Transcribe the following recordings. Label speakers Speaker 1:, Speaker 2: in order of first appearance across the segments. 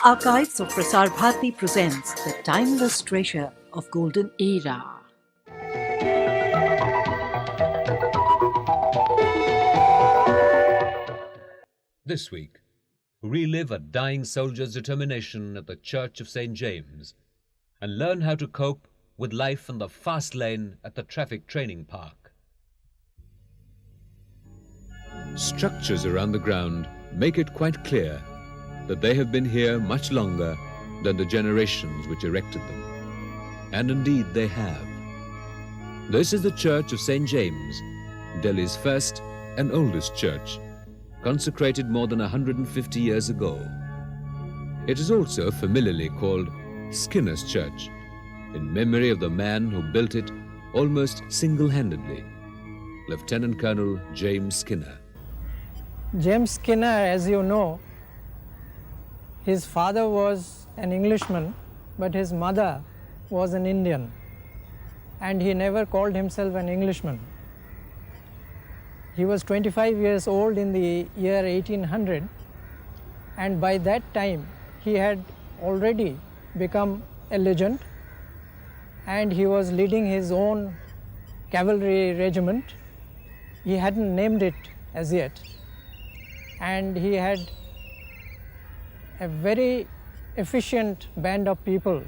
Speaker 1: Archives of Prasar Bharati presents the timeless treasure of golden era.
Speaker 2: This week, relive a dying soldier's determination at the Church of St. James and learn how to cope with life in the fast lane at the traffic training park. Structures around the ground make it quite clear that they have been here much longer than the generations which erected them. And indeed they have. This is the Church of St. James, Delhi's first and oldest church, consecrated more than 150 years ago. It is also familiarly called Skinner's Church, in memory of the man who built it almost single-handedly, Lieutenant Colonel James Skinner.
Speaker 3: James Skinner, as you know, his father was an Englishman, but his mother was an Indian, and he never called himself an Englishman. He was 25 years old in the year 1800, and by that time he had already become a legend, and he was leading his own cavalry regiment. He hadn't named it as yet, and he had a very efficient band of people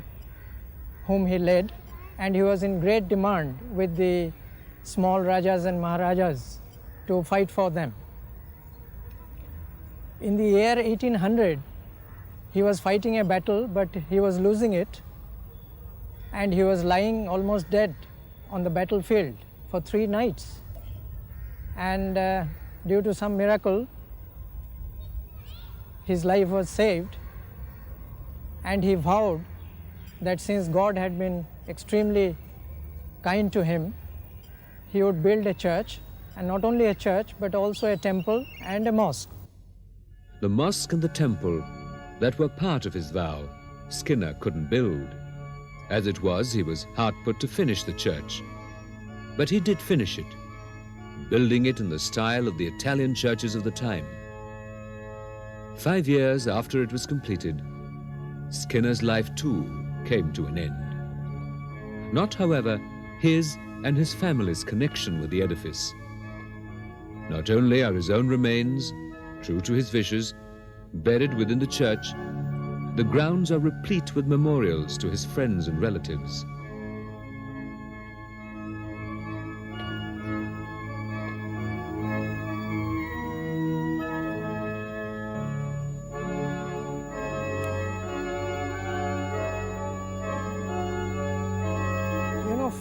Speaker 3: whom he led, and he was in great demand with the small Rajas and Maharajas to fight for them. In the year 1800, he was fighting a battle, but he was losing it, and he was lying almost dead on the battlefield for 3 nights. And due to some miracle, his life was saved, and he vowed that since God had been extremely kind to him, he would build a church, and not only a church but also a temple and a mosque.
Speaker 2: The mosque and the temple that were part of his vow, Skinner couldn't build. As it was, he was hard put to finish the church. But he did finish it, building it in the style of the Italian churches of the time. 5 years after it was completed, Skinner's life too came to an end. Not, however, his and his family's connection with the edifice. Not only are his own remains, true to his wishes, buried within the church, the grounds are replete with memorials to his friends and relatives.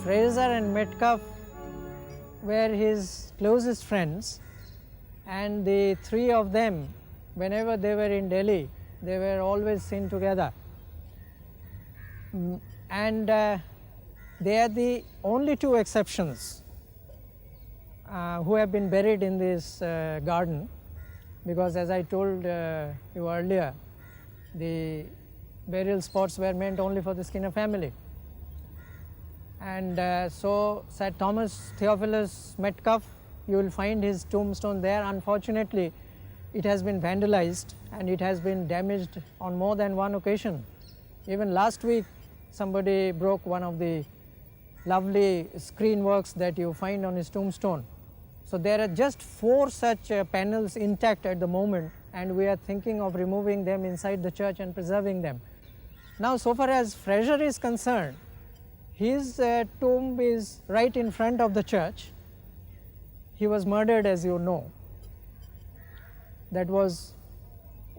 Speaker 3: Fraser and Metcalfe were his closest friends, and the 3 of them, whenever they were in Delhi, they were always seen together. And they are the only 2 exceptions who have been buried in this garden, because as I told you earlier, the burial spots were meant only for the Skinner family. And so Sir Thomas Theophilus Metcalfe, you will find his tombstone there. Unfortunately, it has been vandalized and it has been damaged on more than one occasion. Even last week, somebody broke one of the lovely screen works that you find on his tombstone. So there are just 4 such panels intact at the moment, and we are thinking of removing them inside the church and preserving them. Now, so far as Fraser is concerned, his tomb is right in front of the church. He was murdered, as you know. That was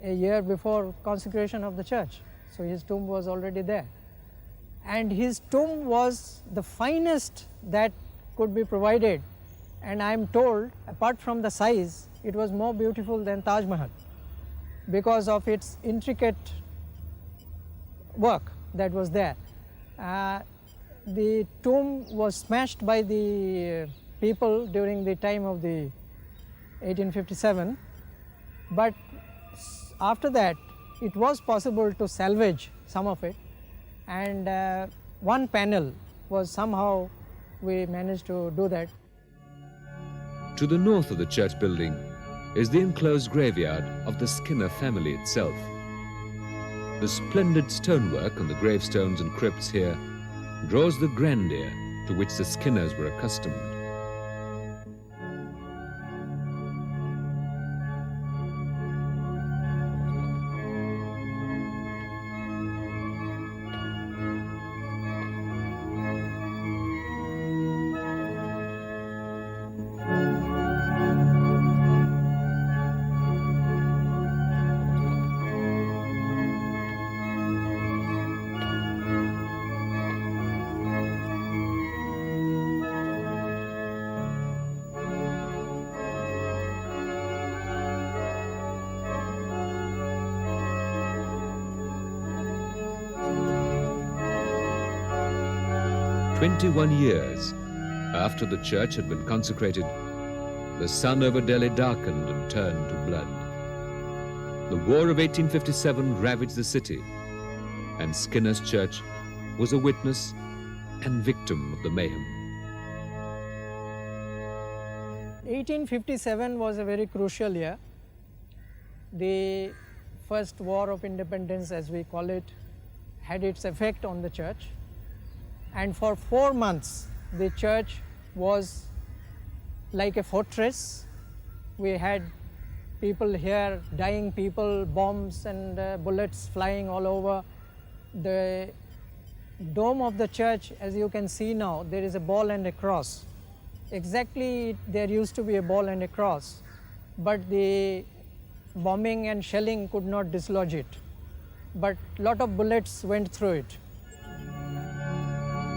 Speaker 3: a year before consecration of the church, so his tomb was already there. And his tomb was the finest that could be provided, and I am told, apart from the size, it was more beautiful than Taj Mahal because of its intricate work that was there. The tomb was smashed by the people during the time of the 1857, but after that it was possible to salvage some of it, and one panel was somehow we managed to do that.
Speaker 2: To the north of the church building is the enclosed graveyard of the Skinner family itself. The splendid stonework on the gravestones and crypts here draws the grandeur to which the Skinners were accustomed. "21 years after the church had been consecrated, the sun over Delhi darkened and turned to blood. The war of 1857 ravaged the city, and Skinner's church was a witness and victim of the mayhem.
Speaker 3: 1857 was a very crucial year. The first war of independence, as we call it, had its effect on the church. And for 4 months, the church was like a fortress. We had people here, dying people, bombs and bullets flying all over. The dome of the church, as you can see now, there is a ball and a cross. Exactly, there used to be a ball and a cross, but the bombing and shelling could not dislodge it. But a lot of bullets went through it.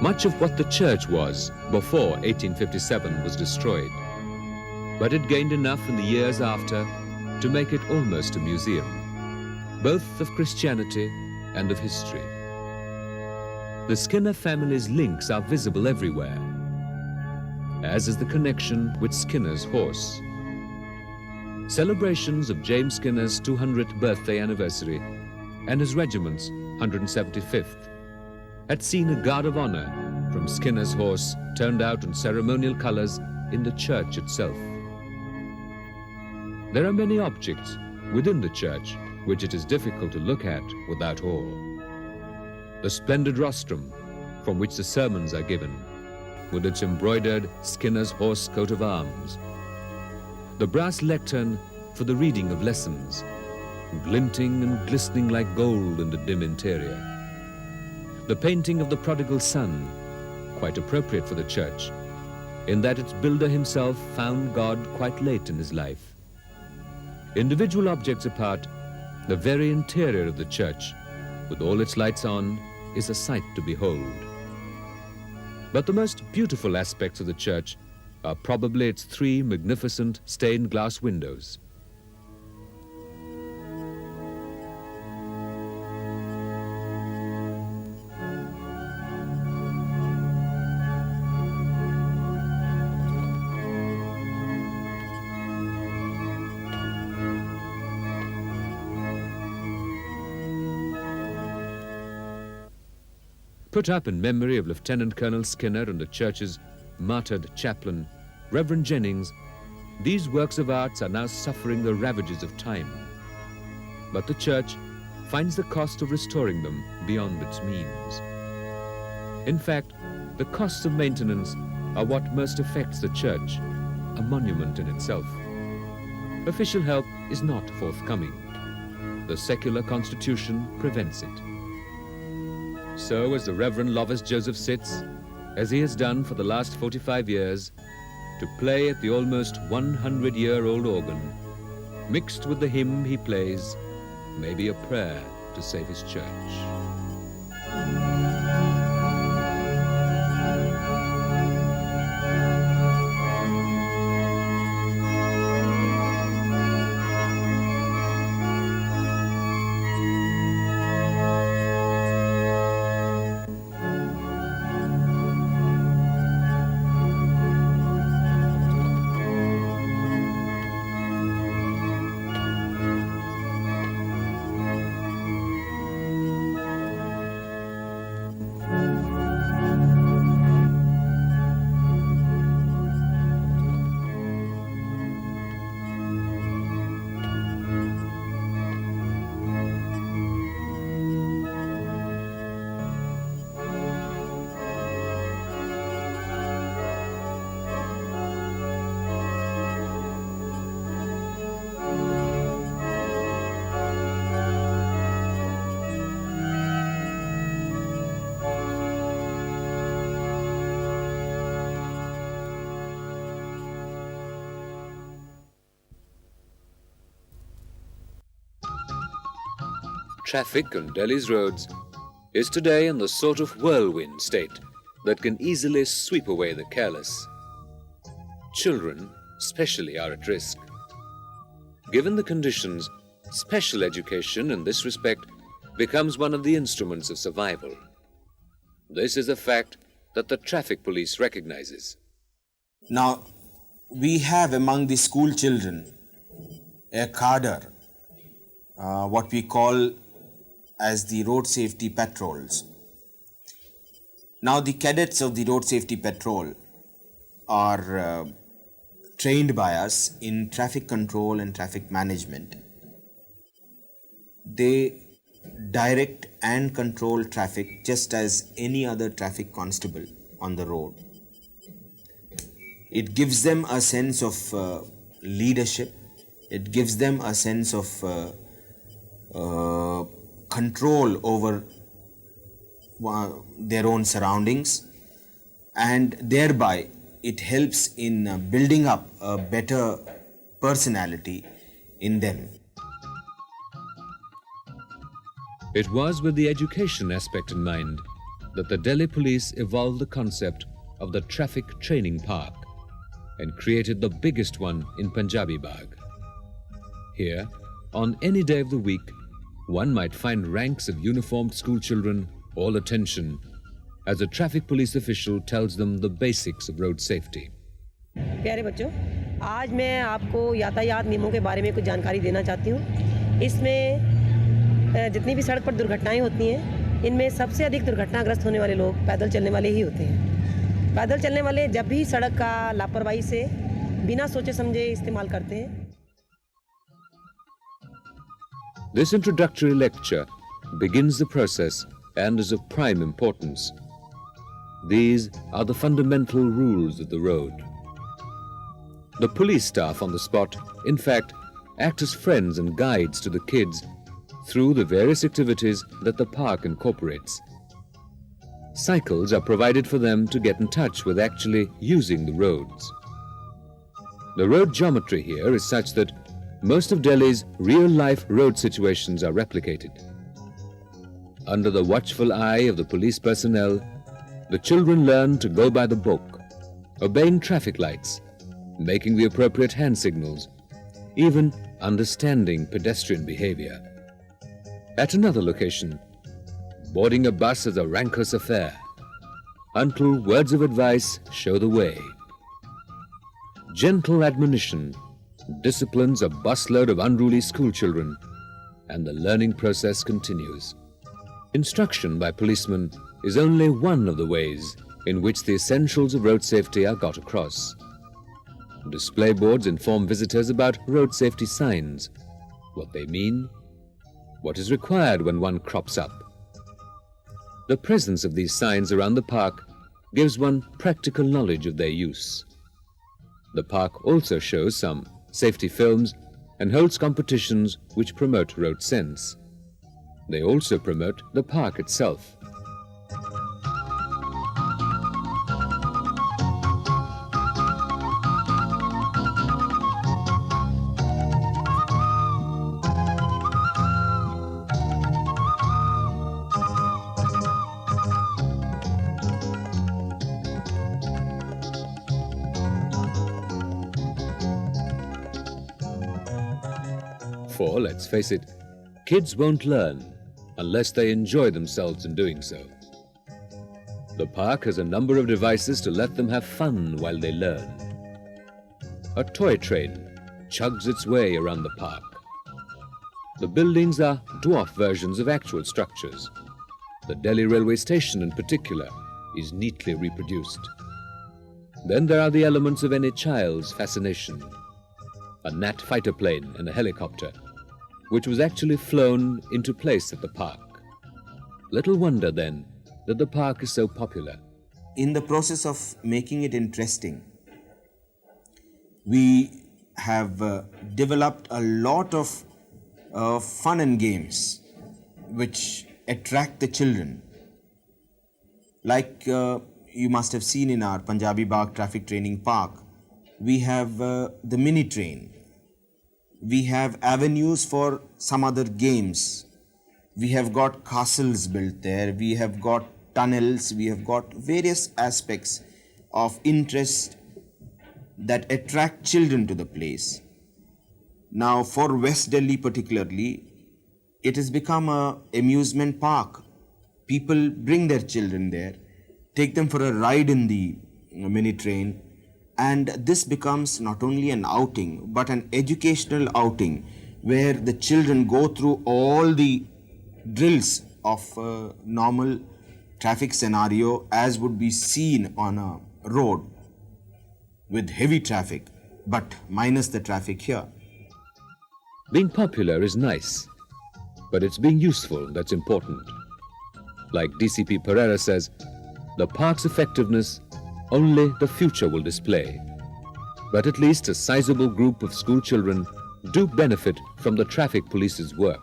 Speaker 2: Much of what the church was before 1857 was destroyed, but it gained enough in the years after to make it almost a museum, both of Christianity and of history. The Skinner family's links are visible everywhere, as is the connection with Skinner's horse. Celebrations of James Skinner's 200th birthday anniversary and his regiment's 175th had seen a guard of honor from Skinner's horse turned out in ceremonial colors in the church itself. There are many objects within the church which it is difficult to look at without awe. The splendid rostrum from which the sermons are given, with its embroidered Skinner's horse coat of arms. The brass lectern for the reading of lessons, glinting and glistening like gold in the dim interior. The painting of the prodigal son, quite appropriate for the church, in that its builder himself found God quite late in his life. Individual objects apart, the very interior of the church, with all its lights on, is a sight to behold. But the most beautiful aspects of the church are probably its 3 magnificent stained glass windows. Put up in memory of Lieutenant Colonel Skinner and the church's martyred chaplain, Reverend Jennings, these works of art are now suffering the ravages of time. But the church finds the cost of restoring them beyond its means. In fact, the costs of maintenance are what most affects the church, a monument in itself. Official help is not forthcoming. The secular constitution prevents it. So as the Reverend Lovis Joseph sits, as he has done for the last 45 years, to play at the almost 100-year-old organ, mixed with the hymn he plays, may be a prayer to save his church. Traffic on Delhi's roads is today in the sort of whirlwind state that can easily sweep away the careless. Children, especially, are at risk. Given the conditions, special education in this respect becomes one of the instruments of survival. This is a fact that the traffic police recognizes.
Speaker 4: Now, we have among the school children a cadre, what we call as the road safety patrols. Now, the cadets of the road safety patrol are trained by us in traffic control and traffic management. They direct and control traffic just as any other traffic constable on the road. It gives them a sense of leadership. It gives them a sense of control over their own surroundings, and thereby it helps in building up a better personality in them.
Speaker 2: It was with the education aspect in mind that the Delhi police evolved the concept of the Traffic Training Park and created the biggest one in Punjabi Bagh. Here, on any day of the week, one might find ranks of uniformed school children all attention as a traffic police official tells them the basics of road safety.
Speaker 5: प्यारे बच्चों, आज मैं आपको यातायात नियमों के बारे में कुछ जानकारी देना चाहती हूँ। इसमें जितनी भी सड़क पर दुर्घटनाएं होती हैं, इनमें सबसे अधिक दुर्घटनाग्रस्त होने वाले लोग पैदल चलने वाले ही होते हैं। पैदल चलने वाले जब भी सड़क का लापरवाही से बिना सोचे समझे इस्तेमाल करते हैं।
Speaker 2: This introductory lecture begins the process and is of prime importance. These are the fundamental rules of the road. The police staff on the spot, in fact, act as friends and guides to the kids through the various activities that the park incorporates. Cycles are provided for them to get in touch with actually using the roads. The road geometry here is such that most of Delhi's real-life road situations are replicated. Under the watchful eye of the police personnel, the children learn to go by the book, obeying traffic lights, making the appropriate hand signals, even understanding pedestrian behavior. At another location, boarding a bus is a rancorous affair, until words of advice show the way. Gentle admonition disciplines a busload of unruly school children, and the learning process continues. Instruction by policemen is only one of the ways in which the essentials of road safety are got across. Display boards inform visitors about road safety signs, what they mean, what is required when one crops up. The presence of these signs around the park gives one practical knowledge of their use. The park also shows some safety films and holds competitions which promote road sense. They also promote the park itself. For, let's face it, kids won't learn unless they enjoy themselves in doing so. The park has a number of devices to let them have fun while they learn. A toy train chugs its way around the park. The buildings are dwarf versions of actual structures. The Delhi railway station in particular is neatly reproduced. Then there are the elements of any child's fascination. A Nat fighter plane and a helicopter, which was actually flown into place at the park. Little wonder then that the park is so popular.
Speaker 4: In the process of making it interesting, we have developed a lot of fun and games which attract the children. Like you must have seen in our Punjabi Bagh Traffic Training Park, we have the mini train. We have avenues for some other games We have got castles built there, we have got tunnels, we have got various aspects of interest that attract children to the place. Now, for West Delhi particularly, it has become an amusement park. People bring their children there, take them for a ride in the mini train, and this becomes not only an outing but an educational outing where the children go through all the drills of a normal traffic scenario as would be seen on a road with heavy traffic, but minus the traffic here.
Speaker 2: Being popular is nice, but it's being useful that's important. Like DCP Pereira says, the park's effectiveness only the future will display. But at least a sizable group of school children do benefit from the traffic police's work.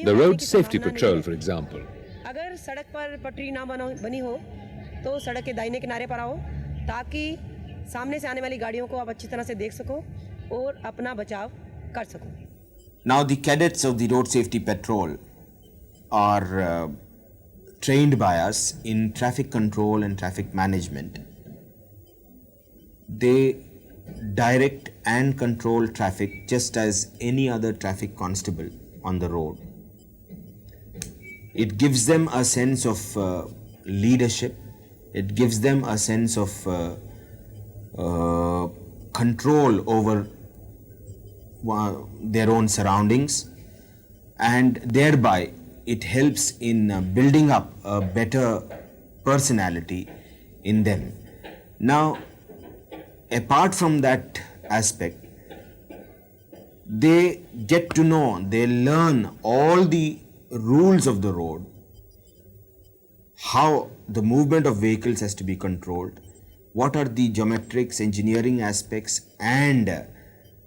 Speaker 2: The road safety patrol, for example.
Speaker 5: अगर सड़क पर पटरी ना बनी हो तो सड़क के दाहिने किनारे पर आओ ताकि सामने से आने वाली गाड़ियों को आप अच्छी तरह से देख सको और अपना बचाव कर सको.
Speaker 4: Now the cadets of the road safety patrol are trained by us in traffic control and traffic management. They direct and control traffic just as any other traffic constable on the road. It gives them a sense of leadership. It gives them a sense of control over their own surroundings, and thereby it helps in building up a better personality in them. Now, apart from that aspect, they get to know, they learn all the rules of the road, how the movement of vehicles has to be controlled, what are the geometrics, engineering aspects, and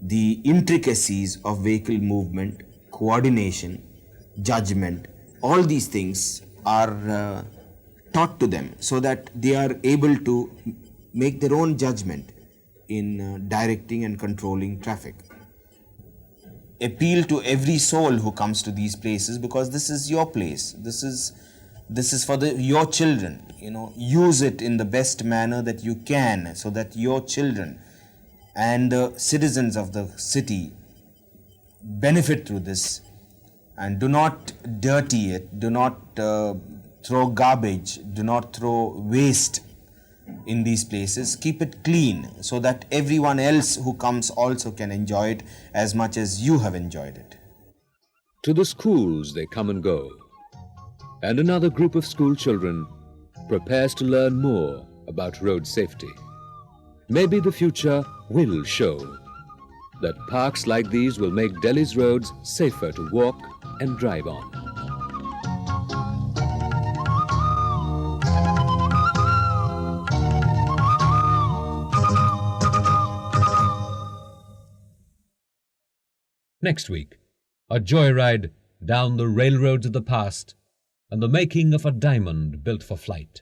Speaker 4: the intricacies of vehicle movement, coordination, judgment. All these things are taught to them so that they are able to make their own judgment in directing and controlling traffic. Appeal to every soul who comes to these places, because this is your place. This is for your children. Use it in the best manner that you can so that your children and the citizens of the city benefit through this. And do not dirty it, do not throw garbage, do not throw waste in these places. Keep it clean so that everyone else who comes also can enjoy it as much as you have enjoyed it.
Speaker 2: To the schools they come and go, and another group of school children prepares to learn more about road safety. Maybe the future will show that parks like these will make Delhi's roads safer to walk and drive on. Next week, a joyride down the railroads of the past and the making of a diamond built for flight.